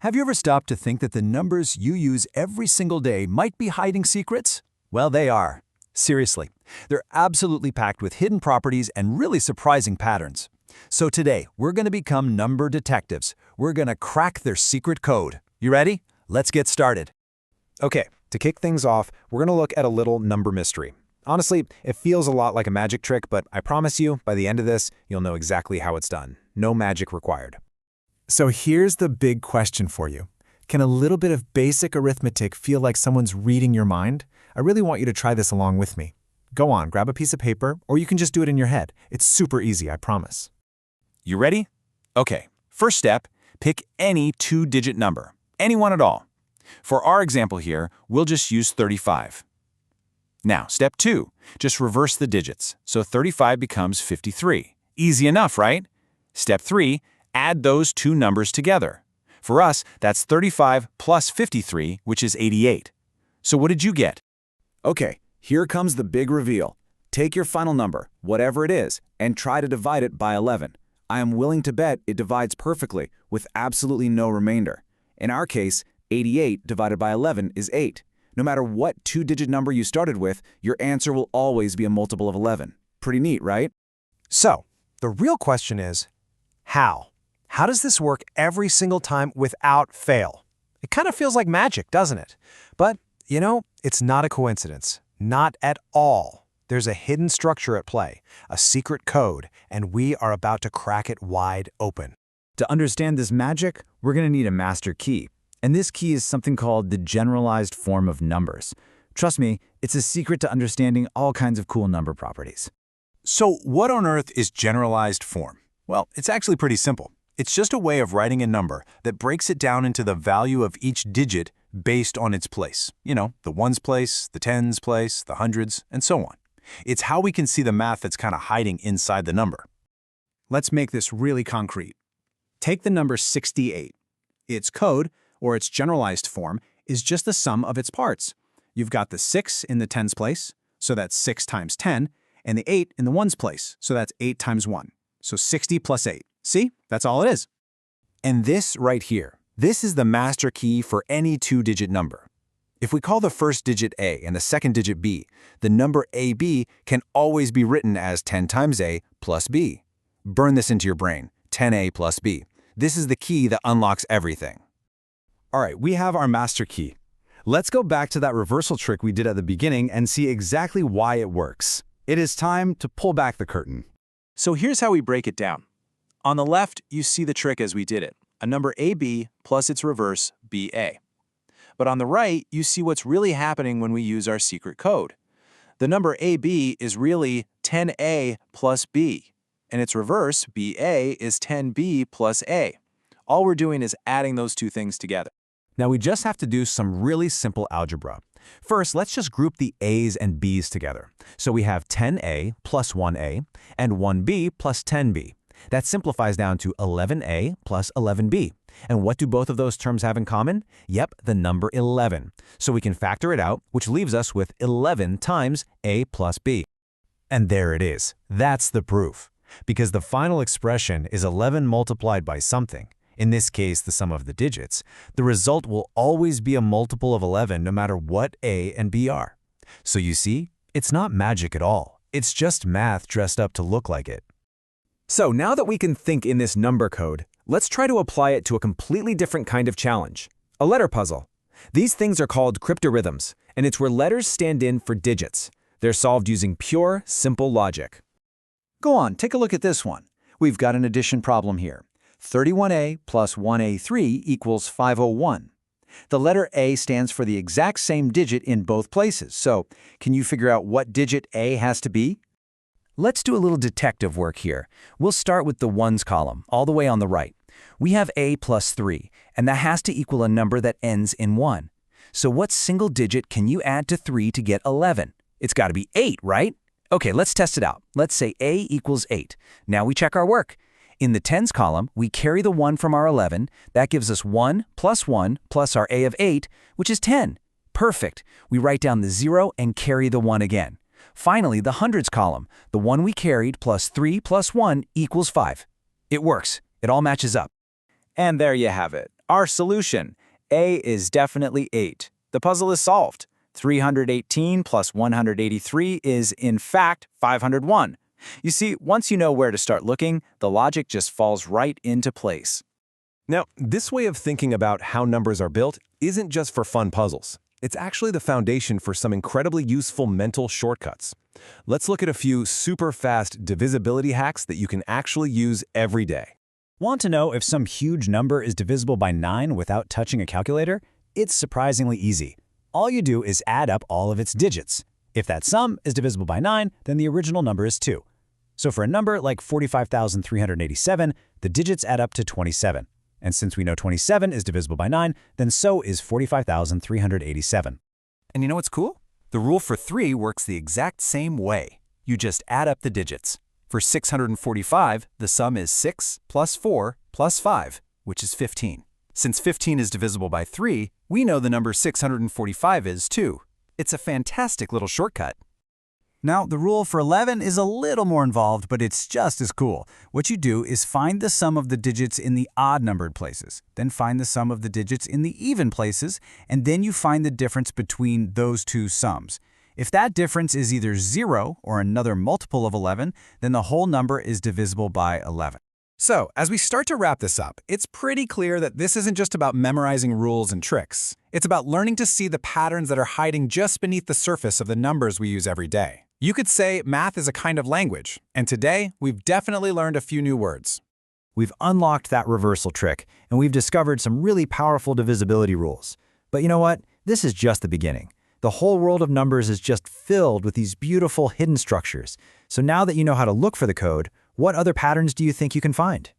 Have you ever stopped to think that the numbers you use every single day might be hiding secrets? Well, they are. Seriously, they're absolutely packed with hidden properties and really surprising patterns. So today, we're going to become number detectives. We're going to crack their secret code. You ready? Let's get started. Okay, to kick things off, we're going to look at a little number mystery. Honestly, it feels a lot like a magic trick, but I promise you, by the end of this, you'll know exactly how it's done. No magic required. So here's the big question for you. Can a little bit of basic arithmetic feel like someone's reading your mind? I really want you to try this along with me. Go on, grab a piece of paper, or you can just do it in your head. It's super easy, I promise. You ready? Okay, first step, pick any two-digit number, any one at all. For our example here, we'll just use 35. Now, step 2, just reverse the digits, so 35 becomes 53. Easy enough, right? Step 3, add those two numbers together. For us, that's 35 plus 53, which is 88. So what did you get? Okay, here comes the big reveal. Take your final number, whatever it is, and try to divide it by 11. I am willing to bet it divides perfectly, with absolutely no remainder. In our case, 88 divided by 11 is 8. No matter what two-digit number you started with, your answer will always be a multiple of 11. Pretty neat, right? So, the real question is, how? How does this work every single time without fail? It kind of feels like magic, doesn't it? But, you know, it's not a coincidence. Not at all. There's a hidden structure at play, a secret code, and we are about to crack it wide open. To understand this magic, we're going to need a master key. And this key is something called the generalized form of numbers. Trust me, it's a secret to understanding all kinds of cool number properties. So what on earth is generalized form? Well, it's actually pretty simple. It's just a way of writing a number that breaks it down into the value of each digit based on its place. You know, the ones place, the tens place, the hundreds, and so on. It's how we can see the math that's kind of hiding inside the number. Let's make this really concrete. Take the number 68. Its code, or its generalized form, is just the sum of its parts. You've got the 6 in the tens place, so that's 6 times 10, and the 8 in the ones place, so that's 8 times 1. So 60 plus 8. See? That's all it is. And this right here, this is the master key for any two-digit number. If we call the first digit A and the second digit B, the number AB can always be written as 10 times A plus B. Burn this into your brain, 10A plus B. This is the key that unlocks everything. All right, we have our master key. Let's go back to that reversal trick we did at the beginning and see exactly why it works. It is time to pull back the curtain. So here's how we break it down. On the left, you see the trick as we did it, a number AB plus its reverse, BA. But on the right, you see what's really happening when we use our secret code. The number AB is really 10A plus B, and its reverse, BA, is 10B plus A. All we're doing is adding those two things together. Now we just have to do some really simple algebra. First, let's just group the A's and B's together. So we have 10A plus 1A and 1B plus 10B. That simplifies down to 11A plus 11B. And what do both of those terms have in common? Yep, the number 11. So we can factor it out, which leaves us with 11 times A plus B. And there it is. That's the proof. Because the final expression is 11 multiplied by something, in this case the sum of the digits, the result will always be a multiple of 11 no matter what A and B are. So you see, it's not magic at all. It's just math dressed up to look like it. So now that we can think in this number code, let's try to apply it to a completely different kind of challenge, a letter puzzle. These things are called cryptarithms, and it's where letters stand in for digits. They're solved using pure, simple logic. Go on, take a look at this one. We've got an addition problem here. 31A plus 1A3 equals 501. The letter A stands for the exact same digit in both places, so can you figure out what digit A has to be? Let's do a little detective work here. We'll start with the ones column, all the way on the right. We have A plus 3, and that has to equal a number that ends in 1. So what single digit can you add to 3 to get 11? It's got to be 8, right? Okay, let's test it out. Let's say A equals 8. Now we check our work. In the tens column, we carry the 1 from our 11. That gives us 1 plus our A of 8, which is 10. Perfect. We write down the 0 and carry the 1 again. Finally, the hundreds column, the one we carried plus 3 plus 1 equals 5. It works. It all matches up. And there you have it, Our solution, A is definitely 8. The puzzle is solved. 318 plus 183 is, in fact, 501. You see, once you know where to start looking, the logic just falls right into place. Now, this way of thinking about how numbers are built isn't just for fun puzzles. It's actually the foundation for some incredibly useful mental shortcuts. Let's look at a few super fast divisibility hacks that you can actually use every day. Want to know if some huge number is divisible by 9 without touching a calculator? It's surprisingly easy. All you do is add up all of its digits. If that sum is divisible by 9, then the original number is 2. So for a number like 45,387, the digits add up to 27. And since we know 27 is divisible by 9, then so is 45,387. And you know what's cool? The rule for 3 works the exact same way. You just add up the digits. For 645, the sum is 6 plus 4 plus 5, which is 15. Since 15 is divisible by 3, we know the number 645 is 2. It's a fantastic little shortcut. Now, the rule for 11 is a little more involved, but it's just as cool. What you do is find the sum of the digits in the odd-numbered places, then find the sum of the digits in the even places, and then you find the difference between those two sums. If that difference is either 0 or another multiple of 11, then the whole number is divisible by 11. So, as we start to wrap this up, it's pretty clear that this isn't just about memorizing rules and tricks. It's about learning to see the patterns that are hiding just beneath the surface of the numbers we use every day. You could say math is a kind of language, and today we've definitely learned a few new words. We've unlocked that reversal trick, and we've discovered some really powerful divisibility rules. But you know what? This is just the beginning. The whole world of numbers is just filled with these beautiful hidden structures. So now that you know how to look for the code, what other patterns do you think you can find?